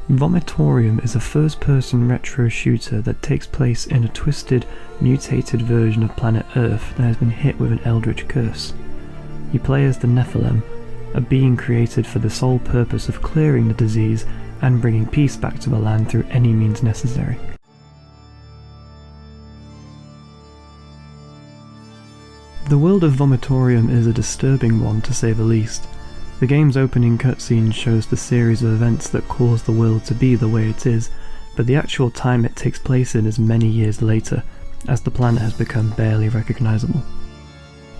Vomitoreum is a first-person retro shooter that takes place in a twisted, mutated version of planet Earth that has been hit with an eldritch curse. You play as the Nephilim, a being created for the sole purpose of clearing the disease and bringing peace back to the land through any means necessary. The world of Vomitoreum is a disturbing one, to say the least. The game's opening cutscene shows the series of events that cause the world to be the way it is, but the actual time it takes place in is many years later, as the planet has become barely recognisable.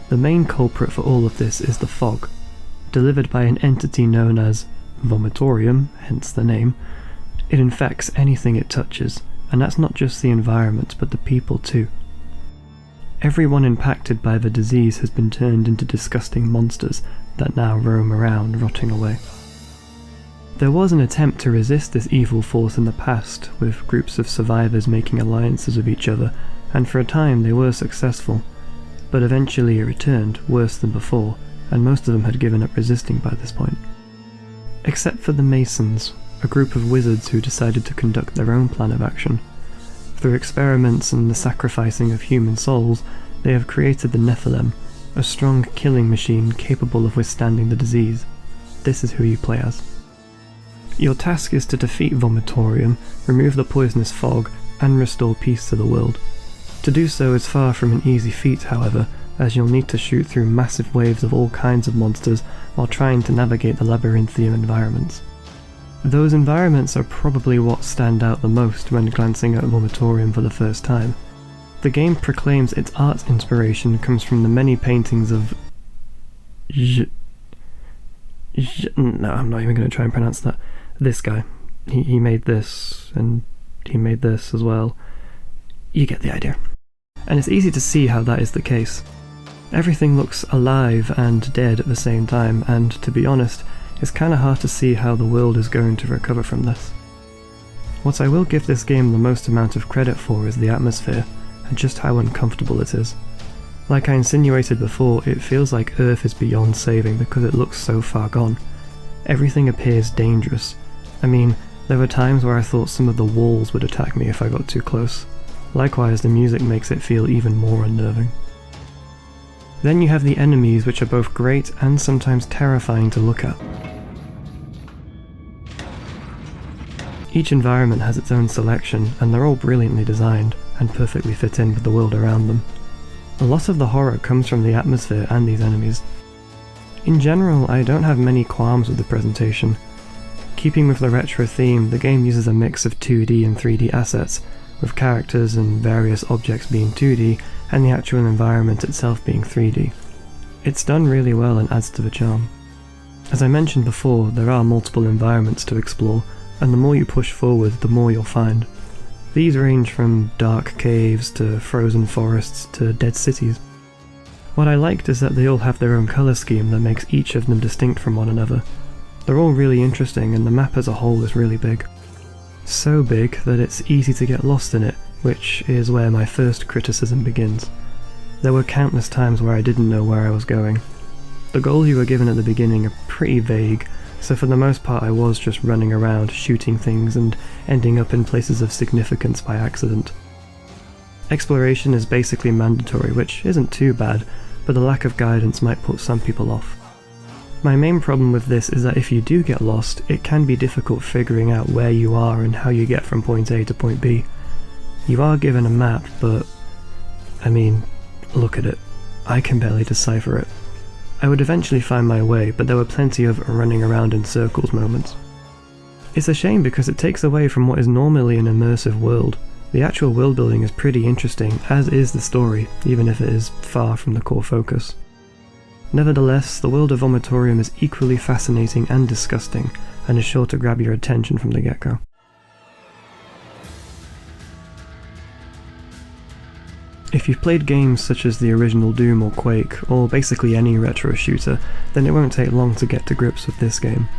The main culprit for all of this is the fog, delivered by an entity known as Vomitoreum, hence the name. It infects anything it touches, and that's not just the environment, but the people too. Everyone impacted by the disease has been turned into disgusting monsters that now roam around, rotting away. There was an attempt to resist this evil force in the past, with groups of survivors making alliances with each other, and for a time they were successful, but eventually it returned, worse than before, and most of them had given up resisting by this point. Except for the Masons, a group of wizards who decided to conduct their own plan of action. Through experiments and the sacrificing of human souls, they have created the Nephilim, a strong killing machine capable of withstanding the disease. This is who you play as. Your task is to defeat Vomitoreum, remove the poisonous fog, and restore peace to the world. To do so is far from an easy feat, however, as you'll need to shoot through massive waves of all kinds of monsters while trying to navigate the labyrinthian environments. Those environments are probably what stand out the most when glancing at Vomitoreum for the first time. The game proclaims its art inspiration comes from the many paintings of no, I'm not even going to try and pronounce that. This guy. He made this, and he made this as well. You get the idea. And it's easy to see how that is the case. Everything looks alive and dead at the same time, and to be honest, it's kinda hard to see how the world is going to recover from this. What I will give this game the most amount of credit for is the atmosphere, and just how uncomfortable it is. Like I insinuated before, it feels like Earth is beyond saving because it looks so far gone. Everything appears dangerous. I mean, there were times where I thought some of the walls would attack me if I got too close. Likewise, the music makes it feel even more unnerving. Then you have the enemies, which are both great and sometimes terrifying to look at. Each environment has its own selection, and they're all brilliantly designed, and perfectly fit in with the world around them. A lot of the horror comes from the atmosphere and these enemies. In general, I don't have many qualms with the presentation. Keeping with the retro theme, the game uses a mix of 2D and 3D assets, with characters and various objects being 2D, and the actual environment itself being 3D. It's done really well and adds to the charm. As I mentioned before, there are multiple environments to explore, and the more you push forward, the more you'll find. These range from dark caves to frozen forests to dead cities. What I liked is that they all have their own colour scheme that makes each of them distinct from one another. They're all really interesting, and the map as a whole is really big. So big that it's easy to get lost in it, which is where my first criticism begins. There were countless times where I didn't know where I was going. The goals you were given at the beginning are pretty vague, so for the most part I was just running around, shooting things and ending up in places of significance by accident. Exploration is basically mandatory, which isn't too bad, but the lack of guidance might put some people off. My main problem with this is that if you do get lost, it can be difficult figuring out where you are and how you get from point A to point B. You are given a map, but I mean, look at it. I can barely decipher it. I would eventually find my way, but there were plenty of running around in circles moments. It's a shame because it takes away from what is normally an immersive world. The actual world building is pretty interesting, as is the story, even if it is far from the core focus. Nevertheless, the world of Vomitoreum is equally fascinating and disgusting, and is sure to grab your attention from the get-go. If you've played games such as the original Doom or Quake, or basically any retro shooter, then it won't take long to get to grips with this game.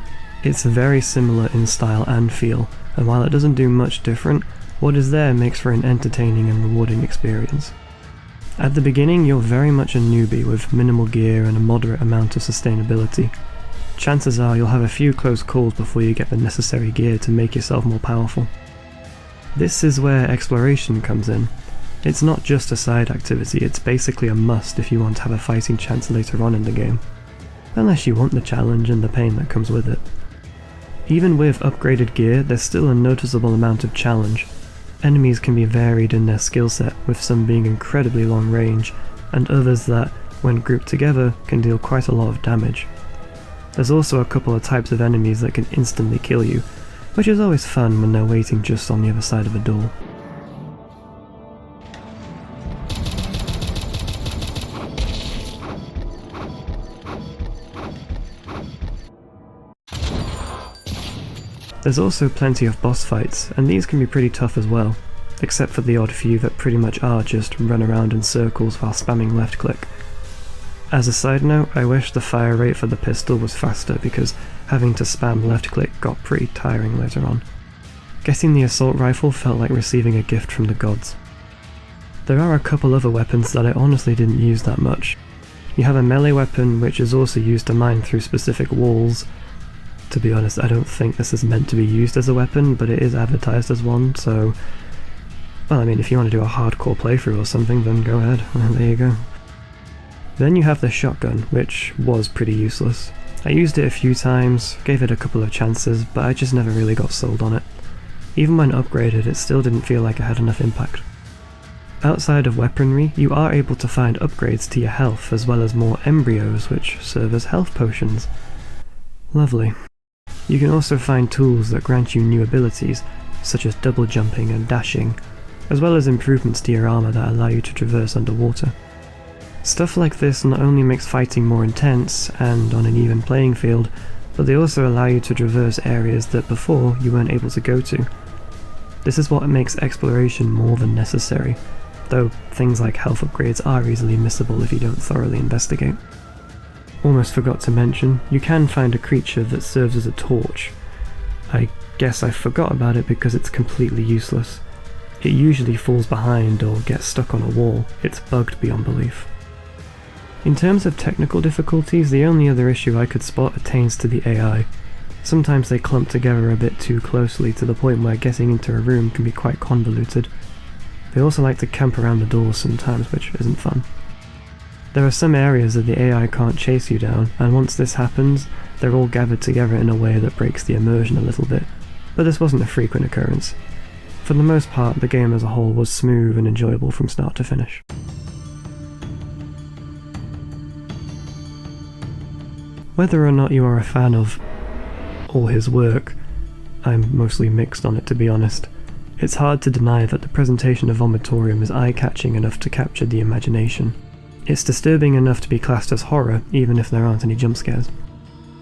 It's very similar in style and feel, and while it doesn't do much different, what is there makes for an entertaining and rewarding experience. At the beginning, you're very much a newbie with minimal gear and a moderate amount of sustainability. chances are you'll have a few close calls before you get the necessary gear to make yourself more powerful. This is where exploration comes in. It's not just a side activity, it's basically a must if you want to have a fighting chance later on in the game. Unless you want the challenge and the pain that comes with it. Even with upgraded gear, there's still a noticeable amount of challenge. Enemies can be varied in their skill set, with some being incredibly long range, and others that, when grouped together, can deal quite a lot of damage. There's also a couple of types of enemies that can instantly kill you, which is always fun when they're waiting just on the other side of a door. There's also plenty of boss fights, and these can be pretty tough as well, except for the odd few that pretty much are just run around in circles while spamming left click. As a side note, I wish the fire rate for the pistol was faster because having to spam left click got pretty tiring later on. Getting the assault rifle felt like receiving a gift from the gods. There are a couple other weapons that I honestly didn't use that much. You have a melee weapon which is also used to mine through specific walls. To be honest, I don't think this is meant to be used as a weapon, but it is advertised as one, so... Well, I mean, if you want to do a hardcore playthrough or something, then go ahead. There you go. Then you have the shotgun, which was pretty useless. I used it a few times, gave it a couple of chances, but I just never really got sold on it. Even when upgraded, it still didn't feel like it had enough impact. Outside of weaponry, you are able to find upgrades to your health, as well as more embryos, which serve as health potions. Lovely. You can also find tools that grant you new abilities, such as double jumping and dashing, as well as improvements to your armor that allow you to traverse underwater. Stuff like this not only makes fighting more intense and on an even playing field, but they also allow you to traverse areas that before you weren't able to go to. This is what makes exploration more than necessary, though things like health upgrades are easily missable if you don't thoroughly investigate. Almost forgot to mention, you can find a creature that serves as a torch. I guess I forgot about it because it's completely useless. It usually falls behind or gets stuck on a wall. It's bugged beyond belief. In terms of technical difficulties, the only other issue I could spot pertains to the AI. Sometimes they clump together a bit too closely to the point where getting into a room can be quite convoluted. They also like to camp around the doors sometimes, which isn't fun. There are some areas that the AI can't chase you down, and once this happens, they're all gathered together in a way that breaks the immersion a little bit, but this wasn't a frequent occurrence. For the most part, the game as a whole was smooth and enjoyable from start to finish. Whether or not you are a fan of all his work, I'm mostly mixed on it to be honest. It's hard to deny that the presentation of Vomitoreum is eye-catching enough to capture the imagination. It's disturbing enough to be classed as horror, even if there aren't any jump scares.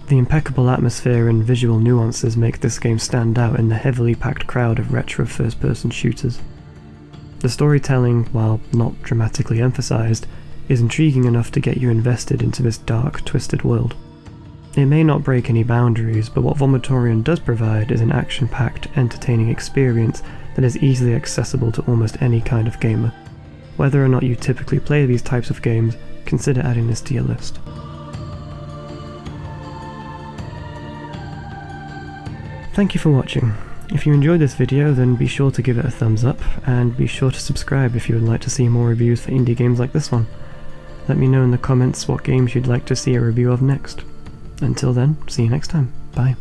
The impeccable atmosphere and visual nuances make this game stand out in the heavily packed crowd of retro first-person shooters. The storytelling, while not dramatically emphasized, is intriguing enough to get you invested into this dark, twisted world. It may not break any boundaries, but what Vomitoreum does provide is an action-packed, entertaining experience that is easily accessible to almost any kind of gamer. Whether or not you typically play these types of games, consider adding this to your list. Thank you for watching. If you enjoyed this video, then be sure to give it a thumbs up, and be sure to subscribe if you would like to see more reviews for indie games like this one. Let me know in the comments what games you'd like to see a review of next. Until then, see you next time. Bye.